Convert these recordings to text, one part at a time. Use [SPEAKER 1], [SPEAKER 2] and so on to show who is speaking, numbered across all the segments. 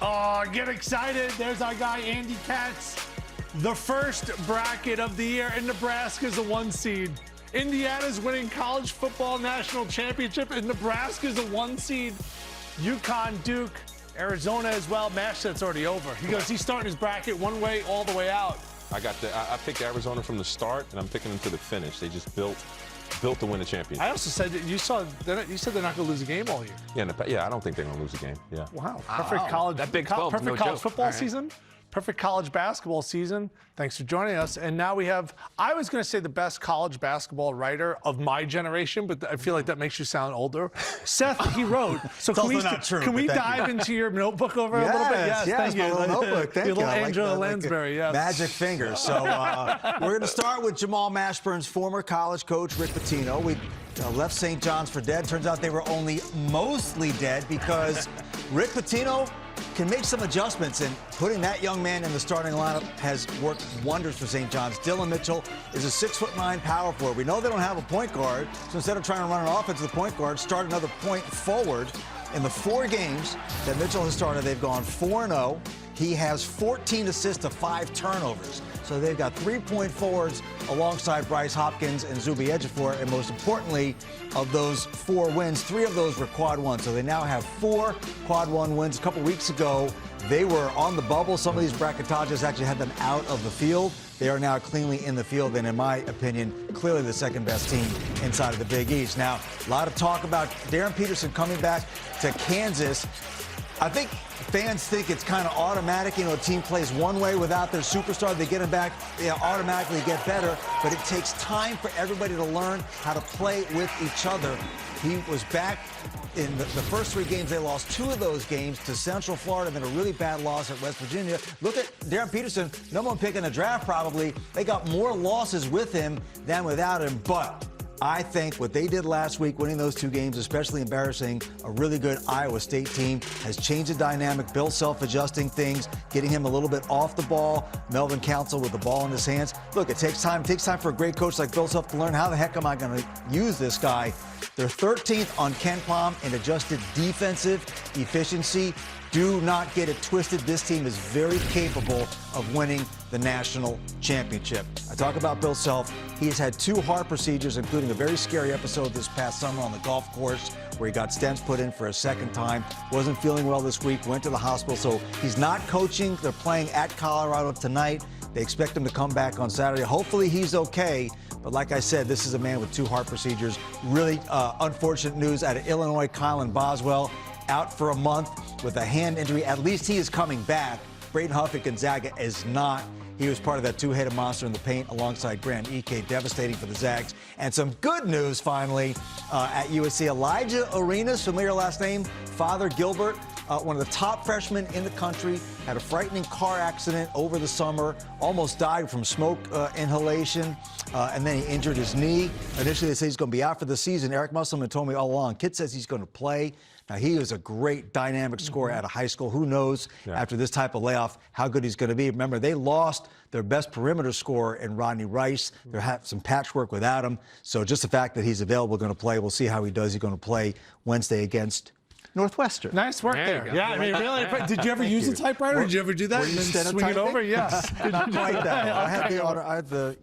[SPEAKER 1] Oh, get excited. There's our guy, Andy Katz. The first bracket of the year, and Nebraska's a 1 seed. Indiana's winning college football national championship, and Nebraska's a 1 seed. UConn, Duke, Arizona as well. That's already over. He goes, he's starting his bracket one way all the way out.
[SPEAKER 2] I picked Arizona from the start, and I'm picking them to the finish. They just built to win a championship.
[SPEAKER 1] I also said that you said they're not going to lose a game all year.
[SPEAKER 2] Yeah, I don't think they're going to lose a game. Yeah.
[SPEAKER 1] Wow. Perfect college.
[SPEAKER 3] That Big 12
[SPEAKER 1] perfect college football season. Perfect college basketball season. Thanks for joining us. And now we have, I was going to say the best college basketball writer of my generation, but I feel like that makes you sound older. Seth, he wrote. So can we dive into your notebook over a little bit?
[SPEAKER 4] Yes,
[SPEAKER 1] thank you.
[SPEAKER 4] My little notebook. Thank
[SPEAKER 1] your
[SPEAKER 4] you.
[SPEAKER 1] little Angela Lansbury, yes.
[SPEAKER 4] Magic fingers. So we're going to start with Jamal Mashburn's former college coach, Rick Pitino. We left St. John's for dead. Turns out they were only mostly dead because Rick Pitino can make some adjustments, and putting that young man in the starting lineup has worked wonders for St. John's. Dalen Mitchell is a 6'9" power forward. We know they don't have a point guard, so instead of trying to run an offense with the point guard, start another point forward. In the 4 games that Mitchell has started, they've gone 4-0. He has 14 assists to 5 turnovers. So they've got 3-point forwards alongside Bryce Hopkins and Zuby Ejiofor. And most importantly, of those 4 wins, 3 of those were quad 1. So they now have 4 quad 1 wins. A couple weeks ago, they were on the bubble. Some of these bracketages actually had them out of the field. They are now cleanly in the field, and in my opinion, clearly the second best team inside of the Big East. Now, a lot of talk about Darryn Peterson coming back to Kansas. I think fans think it's kind of automatic. You know, a team plays one way without their superstar. They get him back, they automatically get better. But it takes time for everybody to learn how to play with each other. He was back in the first 3 games. They lost 2 of those games to Central Florida, then a really bad loss at West Virginia. Look at Darryn Peterson, number 1 pick in the draft probably. They got more losses with him than without him. But I think what they did last week, winning those 2 games, especially embarrassing a really good Iowa State team, has changed the dynamic. Bill self-adjusting things, getting him a little bit off the ball. Melvin Council with the ball in his hands. Look, it takes time. It takes time for a great coach like Bill Self to learn how the heck am I going to use this guy. They're 13th on KenPom in adjusted defensive efficiency. Do not get it twisted. This team is very capable of winning the national championship. I talk about Bill Self. He has had 2 heart procedures, including a very scary episode this past summer on the golf course where he got stents put in for a 2nd time. Wasn't feeling well this week, went to the hospital. So he's not coaching. They're playing at Colorado tonight. They expect him to come back on Saturday. Hopefully he's okay. But like I said, this is a man with 2 heart procedures. Really unfortunate news out of Illinois. Kylan Boswell out for a month with a hand injury. At least he is coming back. Braden Huff at Gonzaga is not. He was part of that 2-headed monster in the paint alongside Graham Ike, devastating for the Zags. And some good news, finally, at USC. Alijah Arenas, familiar last name, Father Gilbert, one of the top freshmen in the country, had a frightening car accident over the summer, almost died from smoke inhalation, and then he injured his knee. Initially, they say he's going to be out for the season. Eric Musselman told me all along, kid says he's going to play. Now, he was a great dynamic scorer out of high school. Who knows, after this type of layoff, how good he's going to be. Remember, they lost their best perimeter scorer in Rodney Rice. They're having some patchwork without him. So just the fact that he's available, going to play, we'll see how he does. He's going to play Wednesday against Northwestern.
[SPEAKER 1] Nice work there. Yeah, I mean, really. Did you ever use a typewriter? Did you ever do that? And then swing it over? Yes.
[SPEAKER 4] Not quite that. I had the honor. I had the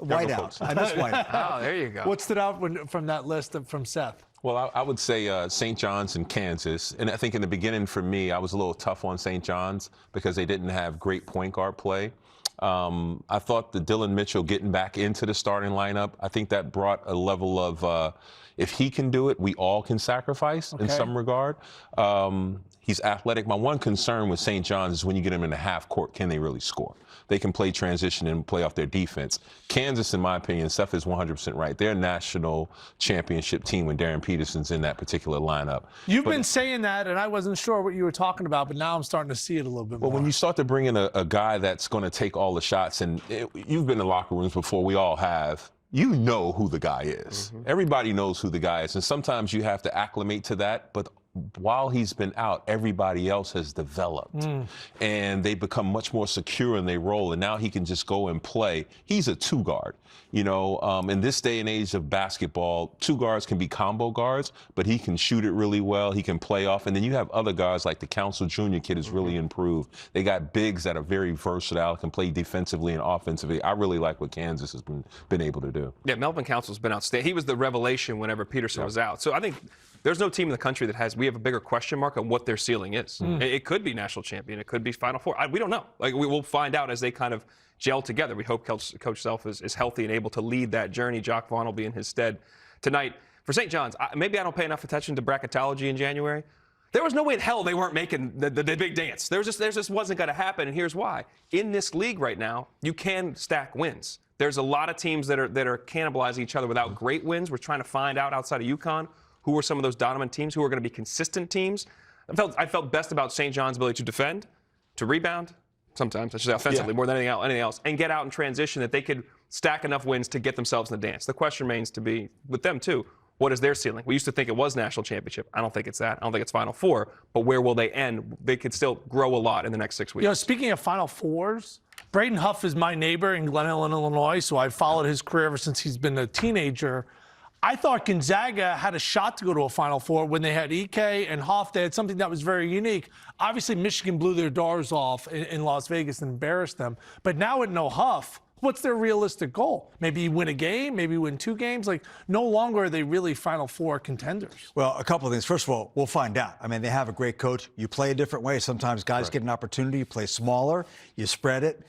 [SPEAKER 4] whiteout. I missed whiteout.
[SPEAKER 3] Oh, there you go.
[SPEAKER 1] What stood out from that list from Seth?
[SPEAKER 2] Well, I would say St. John's and Kansas. And I think in the beginning for me, I was a little tough on St. John's because they didn't have great point guard play. I thought the Dalen Mitchell getting back into the starting lineup, I think that brought a level of, if he can do it, we all can sacrifice in some regard. He's athletic. My one concern with St. John's is when you get them in the half court, can they really score? They can play transition and play off their defense. Kansas, in my opinion, Seth is 100% right. They're a national championship team when Darryn Peterson's in that particular lineup.
[SPEAKER 1] You've been saying that, and I wasn't sure what you were talking about, but now I'm starting to see it a little bit more.
[SPEAKER 2] Well, when you start to bring in a guy that's going to take all the shots, and you've been in locker rooms before, we all have, you know who the guy is. Everybody knows who the guy is, and sometimes you have to acclimate to that, but while he's been out, everybody else has developed. And they become much more secure in their role. And now he can just go and play. He's a two guard. You know, in this day and age of basketball, two guards can be combo guards, but he can shoot it really well. He can play off. And then you have other guys like the Council Jr. kid has really improved. They got bigs that are very versatile, can play defensively and offensively. I really like what Kansas has been able to do.
[SPEAKER 3] Yeah, Melvin Council's been outstanding. He was the revelation whenever Peterson was out. So I think there's no team in the country that we have a bigger question mark on what their ceiling is. It could be national champion. It could be Final Four. We don't know. Like, we will find out as they kind of gel together. We hope Coach Self is healthy and able to lead that journey. Jock Vaughn will be in his stead tonight. For St. John's, maybe I don't pay enough attention to bracketology in January. There was no way in hell they weren't making the big dance. There just wasn't going to happen, and here's why. In this league right now, you can stack wins. There's a lot of teams that are cannibalizing each other without great wins. We're trying to find out outside of UConn who are some of those dominant teams, who are going to be consistent teams. I felt best about St. John's ability to defend, to rebound, sometimes, I should say offensively, more than anything else, and get out and transition, that they could stack enough wins to get themselves in the dance. The question remains to be, with them too, what is their ceiling? We used to think it was national championship. I don't think it's that. I don't think it's Final Four. But where will they end? They could still grow a lot in the next 6 weeks.
[SPEAKER 1] You know, speaking of Final Fours, Braden Huff is my neighbor in Glen Ellen, Illinois, so I've followed his career ever since he's been a teenager. I thought Gonzaga had a shot to go to a Final Four when they had Ike and Huff. They had something that was very unique. Obviously, Michigan blew their doors off in Las Vegas and embarrassed them. But now with no Huff, what's their realistic goal? Maybe win a game, maybe win 2 games. Like, no longer are they really Final Four contenders.
[SPEAKER 4] Well, a couple of things. First of all, we'll find out. I mean, they have a great coach. You play a different way. Sometimes guys get an opportunity. You play smaller. You spread it.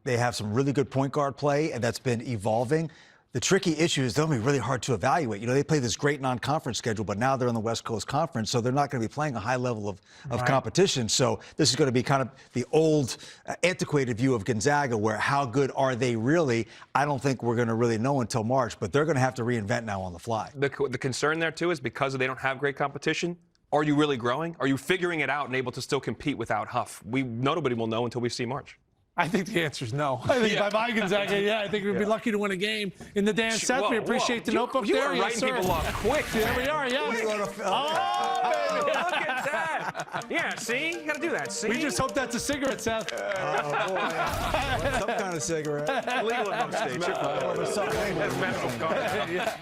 [SPEAKER 4] They have some really good point guard play, and that's been evolving. The tricky issue is they'll be really hard to evaluate. You know, they play this great non-conference schedule, but now they're in the West Coast Conference, so they're not going to be playing a high level of competition. So this is going to be kind of the old, antiquated view of Gonzaga, where how good are they really? I don't think we're going to really know until March, but they're going to have to reinvent now on the fly.
[SPEAKER 3] The concern there, too, is because they don't have great competition, are you really growing? Are you figuring it out and able to still compete without Huff? Nobody will know until we see March.
[SPEAKER 1] I think the answer is no. I think by my Gonzaga, I think we'd be lucky to win a game in the dance. Seth, we appreciate the notebook
[SPEAKER 3] you
[SPEAKER 1] there.
[SPEAKER 3] You are writing people off quick.
[SPEAKER 1] There we are,
[SPEAKER 3] Oh, baby, look at that. Yeah, see? You got to do that, see?
[SPEAKER 1] We just hope that's a cigarette, Seth.
[SPEAKER 4] Oh, boy. Some kind of cigarette.
[SPEAKER 3] Legal in most states. That's medical card.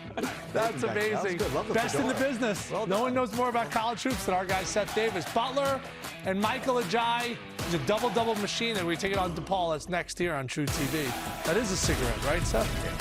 [SPEAKER 1] That's amazing. Best in the business. No one knows more about college hoops than our guy Seth Davis. Butler and Michael Alijah is a double-double machine, and we take it on DePaul. That's next here on truTV. That is a cigarette, right, Seth?